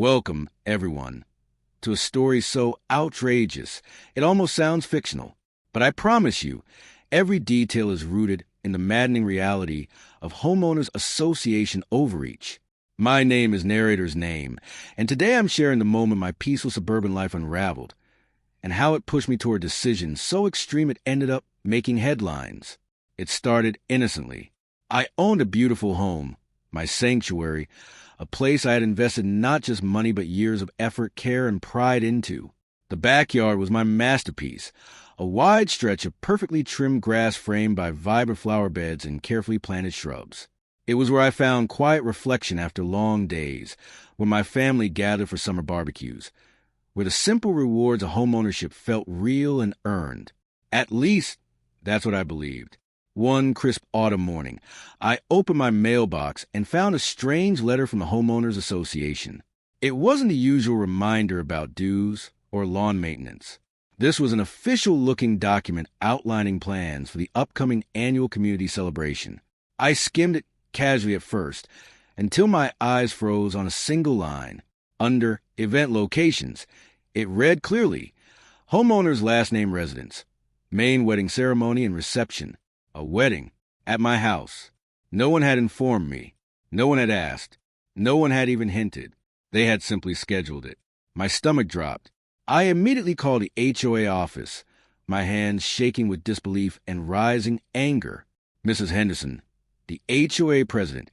Welcome, everyone, to a story so outrageous it almost sounds fictional. But I promise you, every detail is rooted in the maddening reality of Homeowners Association overreach. My name is Narrator's Name, and today I'm sharing the moment my peaceful suburban life unraveled, and how it pushed me toward a decision so extreme it ended up making headlines. It started innocently. I owned a beautiful home, my sanctuary, a place I had invested not just money but years of effort, care, and pride into. The backyard was my masterpiece, a wide stretch of perfectly trimmed grass framed by vibrant flower beds and carefully planted shrubs. It was where I found quiet reflection after long days, where my family gathered for summer barbecues, where the simple rewards of homeownership felt real and earned. At least, that's what I believed. One crisp autumn morning, I opened my mailbox and found a strange letter from the Homeowners Association. It wasn't the usual reminder about dues or lawn maintenance. This was an official-looking document outlining plans for the upcoming annual community celebration. I skimmed it casually at first, until my eyes froze on a single line. Under Event Locations, it read clearly, Homeowner's last name residence, main wedding ceremony and reception. A wedding at my house. No one had informed me. No one had asked. No one had even hinted. They had simply scheduled it. My stomach dropped. I immediately called the HOA office, my hands shaking with disbelief and rising anger. Mrs. Henderson, the HOA president,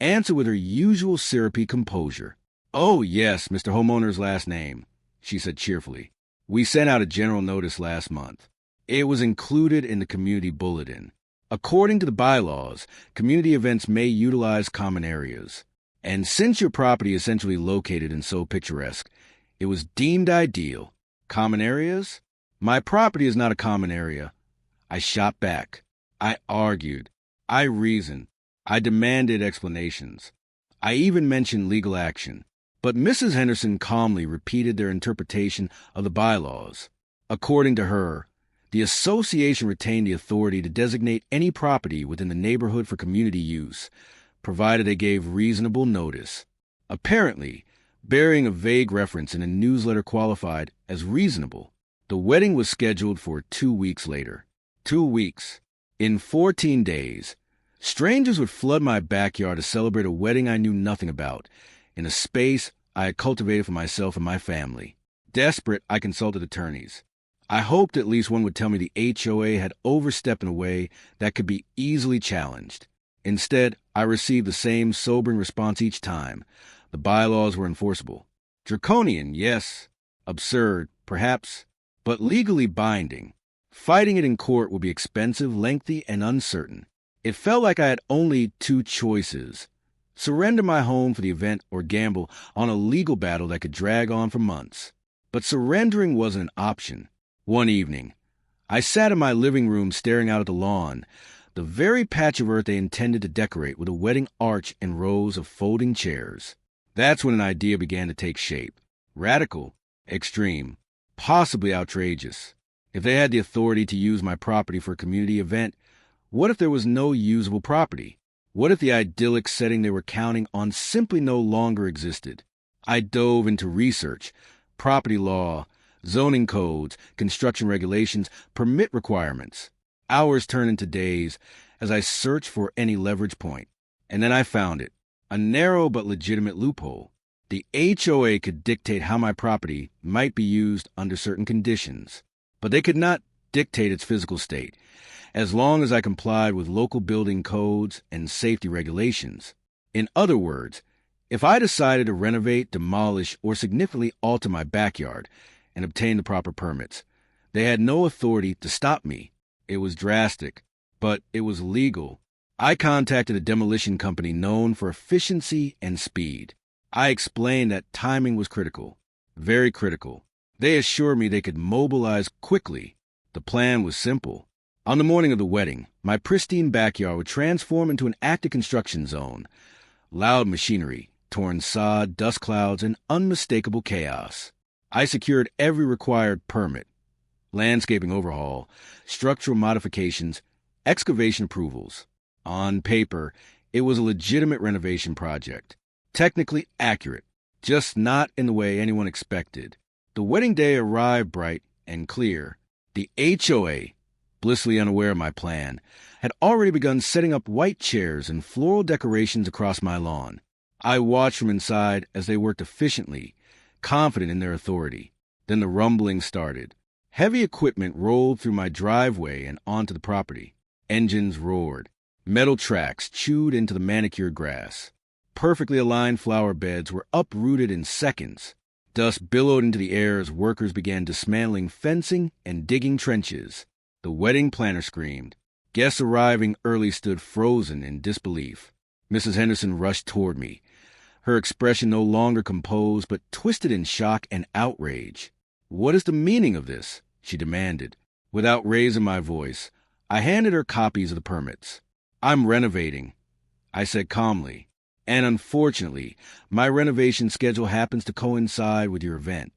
answered with her usual syrupy composure. "Oh, yes, Mr. Homeowner's last name," she said cheerfully. "We sent out a general notice last month. It was included in the community bulletin. According to the bylaws, community events may utilize common areas. And since your property is centrally located and so picturesque, it was deemed ideal. Common areas? My property is not a common area." I shot back. I argued. I reasoned. I demanded explanations. I even mentioned legal action. But Mrs. Henderson calmly repeated their interpretation of the bylaws. According to her, the association retained the authority to designate any property within the neighborhood for community use, provided they gave reasonable notice. Apparently, bearing a vague reference in a newsletter qualified as reasonable. The wedding was scheduled for 2 weeks later. 2 weeks. In 14 days, strangers would flood my backyard to celebrate a wedding I knew nothing about, in a space I had cultivated for myself and my family. Desperate, I consulted attorneys. I hoped at least one would tell me the HOA had overstepped in a way that could be easily challenged. Instead, I received the same sobering response each time. The bylaws were enforceable. Draconian, yes. Absurd, perhaps, but legally binding. Fighting it in court would be expensive, lengthy, and uncertain. It felt like I had only 2 choices: surrender my home for the event or gamble on a legal battle that could drag on for months. But surrendering wasn't an option. One evening, I sat in my living room staring out at the lawn, the very patch of earth they intended to decorate with a wedding arch and rows of folding chairs. That's when an idea began to take shape. Radical, extreme, possibly outrageous. If they had the authority to use my property for a community event, what if there was no usable property? What if the idyllic setting they were counting on simply no longer existed? I dove into research, property law, zoning codes, construction regulations, permit requirements. Hours turned into days as I searched for any leverage point. And then I found it, a narrow but legitimate loophole. The HOA could dictate how my property might be used under certain conditions, but they could not dictate its physical state, as long as I complied with local building codes and safety regulations. In other words, if I decided to renovate, demolish, or significantly alter my backyard and obtain the proper permits, they had no authority to stop me. It was drastic, but it was legal. I contacted a demolition company known for efficiency and speed. I explained that timing was critical, very critical. They assured me they could mobilize quickly. The plan was simple. On the morning of the wedding, my pristine backyard would transform into an active construction zone. Loud machinery, torn sod, dust clouds, and unmistakable chaos. I secured every required permit: landscaping overhaul, structural modifications, excavation approvals. On paper, it was a legitimate renovation project, technically accurate, just not in the way anyone expected. The wedding day arrived bright and clear. The HOA, blissfully unaware of my plan, had already begun setting up white chairs and floral decorations across my lawn. I watched from inside as they worked efficiently, confident in their authority. Then the rumbling started. Heavy equipment rolled through my driveway and onto the property. Engines roared. Metal tracks chewed into the manicured grass. Perfectly aligned flower beds were uprooted in seconds. Dust billowed into the air as workers began dismantling fencing and digging trenches. The wedding planner screamed. Guests arriving early stood frozen in disbelief. Mrs. Henderson rushed toward me, her expression no longer composed but twisted in shock and outrage. "What is the meaning of this?" she demanded. Without raising my voice, I handed her copies of the permits. "I'm renovating," I said calmly, "and unfortunately, my renovation schedule happens to coincide with your event."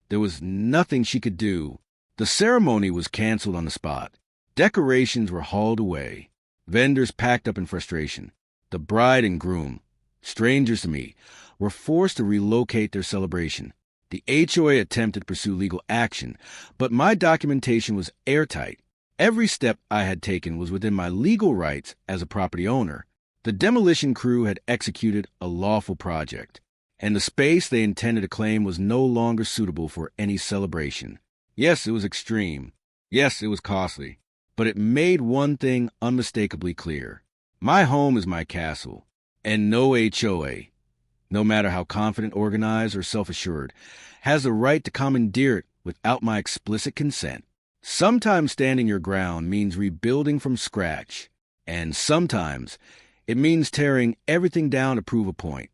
There was nothing she could do. The ceremony was canceled on the spot. Decorations were hauled away. Vendors packed up in frustration. The bride and groom, strangers to me, were forced to relocate their celebration. The HOA attempted to pursue legal action, but my documentation was airtight. Every step I had taken was within my legal rights as a property owner. The demolition crew had executed a lawful project, and the space they intended to claim was no longer suitable for any celebration. Yes, it was extreme. Yes, it was costly. But it made one thing unmistakably clear. My home is my castle, and no HOA, no matter how confident, organized, or self-assured, has the right to commandeer it without my explicit consent. Sometimes standing your ground means rebuilding from scratch, and sometimes it means tearing everything down to prove a point.